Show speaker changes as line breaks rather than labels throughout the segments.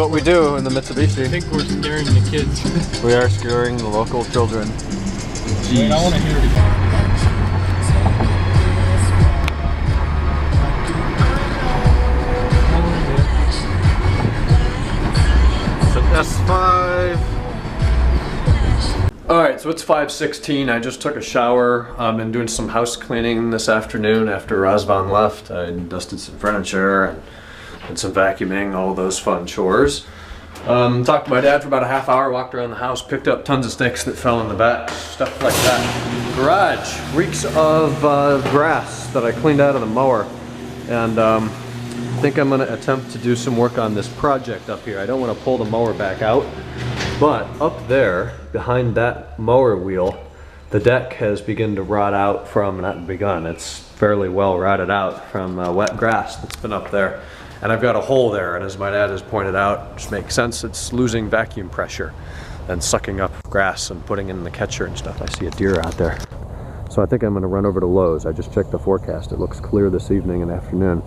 what we do in the Mitsubishi.
I think we're scaring the kids.
We are scaring the local children.
Wait, I want to hear it again.
It's an S5. Alright, so it's 5:16. I just took a shower. I've been doing some house cleaning this afternoon after Razvan left. I dusted some furniture and did some vacuuming, all those fun chores. Talked to my dad for about a half hour, walked around the house, picked up tons of sticks that fell in the back, stuff like that. Garage reeks of grass that I cleaned out of the mower, and I think I'm going to attempt to do some work on this project up here. I don't want to pull the mower back out, but up there behind that mower wheel, the deck has begun to rot out from, not begun, it's fairly well rotted out from wet grass that's been up there. And I've got a hole there, and as my dad has pointed out, which makes sense, it's losing vacuum pressure and sucking up grass and putting in the catcher and stuff. I see a deer out there. So I think I'm gonna run over to Lowe's. I just checked the forecast. It looks clear this evening and afternoon.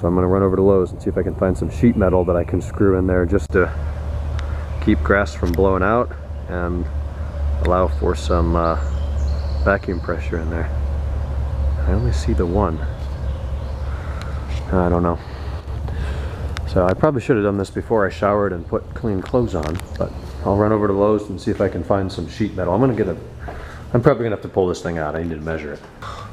So I'm gonna run over to Lowe's and see if I can find some sheet metal that I can screw in there just to keep grass from blowing out and allow for some vacuum pressure in there. I only see the one. I don't know. So I probably should have done this before I showered and put clean clothes on, but I'll run over to Lowe's and see if I can find some sheet metal. I'm probably gonna have to pull this thing out. I need to measure it.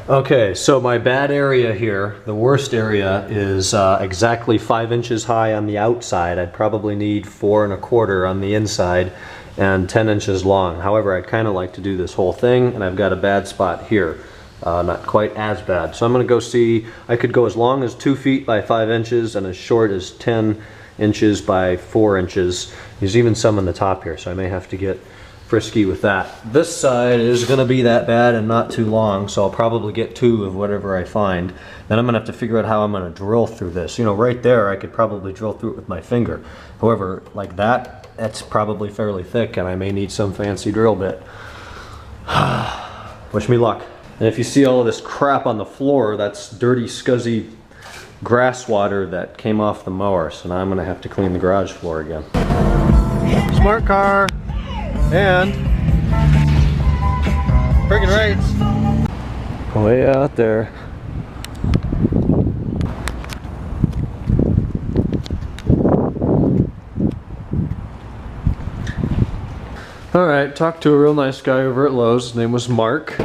Okay, so my bad area here, the worst area, is exactly 5 inches high on the outside. I'd probably need 4 1/4 on the inside and 10 inches long. However, I'd kind of like to do this whole thing, and I've got a bad spot here. Not quite as bad. So I'm gonna go see, I could go as long as 2 feet by 5 inches and as short as 10 inches by 4 inches. There's even some on the top here, so I may have to get frisky with that. This side is gonna be that bad and not too long, so I'll probably get 2 of whatever I find. Then I'm gonna have to figure out how I'm gonna drill through this. You know, right there, I could probably drill through it with my finger. However, like that, that's probably fairly thick, and I may need some fancy drill bit. Wish me luck. And if you see all of this crap on the floor, that's dirty, scuzzy grass water that came off the mower. So now I'm gonna have to clean the garage floor again. Smart car and friggin' rates. Way out there. All right, talked to a real nice guy over at Lowe's. His name was Mark.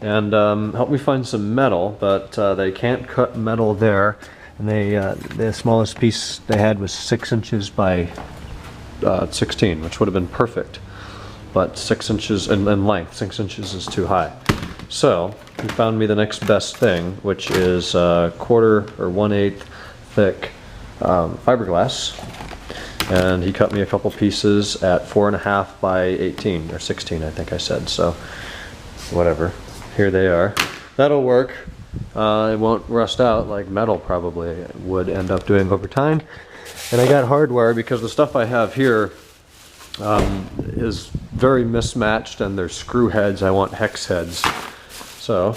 And helped me find some metal, but they can't cut metal there. And the smallest piece they had was 6 inches by 16, which would have been perfect. But 6 inches in length, 6 inches is too high. So he found me the next best thing, which is 1/4 or 1/8 thick fiberglass. And he cut me a couple pieces at 4 1/2 by 18 or 16, I think I said. So whatever. Here they are. That'll work. It won't rust out like metal probably would end up doing over time. And I got hardware because the stuff I have here is very mismatched, and there's screw heads. I want hex heads. So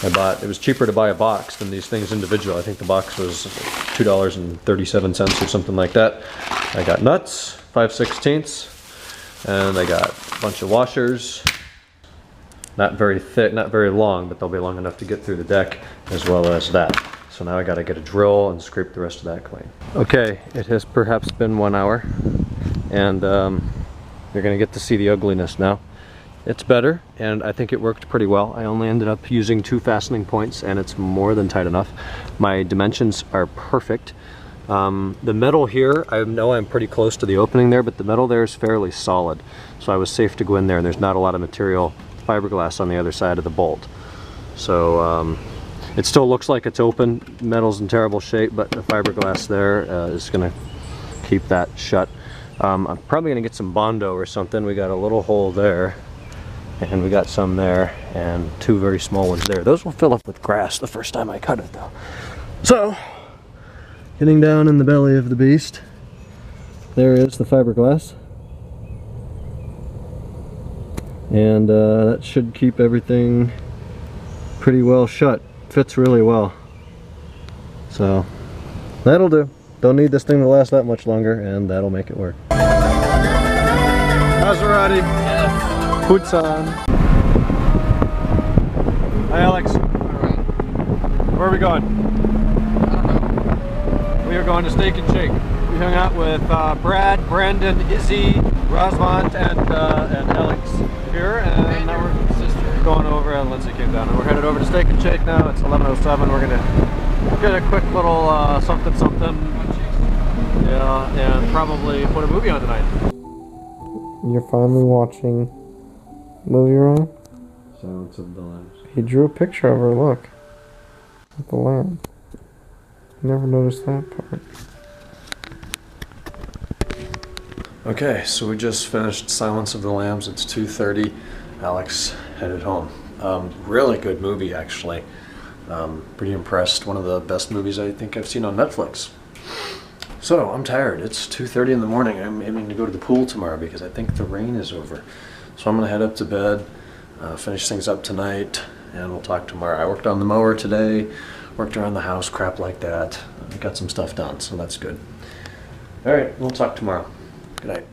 it was cheaper to buy a box than these things individual. I think the box was $2.37 or something like that. I got nuts, 5/16, and I got a bunch of washers. Not very thick, not very long, but they'll be long enough to get through the deck, as well as that. So now I gotta get a drill and scrape the rest of that clean. Okay, it has perhaps been 1 hour, and you're gonna get to see the ugliness now. It's better, and I think it worked pretty well. I only ended up using 2 fastening points, and it's more than tight enough. My dimensions are perfect. The metal here, I know I'm pretty close to the opening there, but the metal there is fairly solid. So I was safe to go in there, and there's not a lot of material, fiberglass on the other side of the bolt. So it still looks like it's open. Metal's in terrible shape, but the fiberglass there is gonna keep that shut. I'm probably gonna get some Bondo or something. We got a little hole there, and we got some there, and 2 very small ones there. Those will fill up with grass the first time I cut it though. So, getting down in the belly of the beast, there is the fiberglass. And that should keep everything pretty well shut. Fits really well. So that'll do. don't need this thing to last that much longer, and that'll make it work. Maserati.
Yes.
Boots on. Hi, Alex.
Alright.
Where are we going?
I don't know.
We are going to Steak and Shake. We hung out with Brad, Brandon, Izzy, Rosvant, and Alex here, and now we're going over, and Lindsay came down, and we're headed over to Steak and Shake now. It's 11:07. We're gonna get a quick little something. Yeah, and probably put a movie on tonight.
You're finally watching movie, Ryan?
Silence of the Lambs.
He drew a picture of her, look. With the lamb. Never noticed that part.
Okay, so we just finished Silence of the Lambs. It's 2:30. Alex headed home. Really good movie, actually. Pretty impressed. One of the best movies I think I've seen on Netflix. So, I'm tired. It's 2:30 in the morning. I'm aiming to go to the pool tomorrow because I think the rain is over. So I'm going to head up to bed, finish things up tonight, and we'll talk tomorrow. I worked on the mower today, worked around the house, crap like that. I got some stuff done, so that's good. Alright, we'll talk tomorrow. Good night.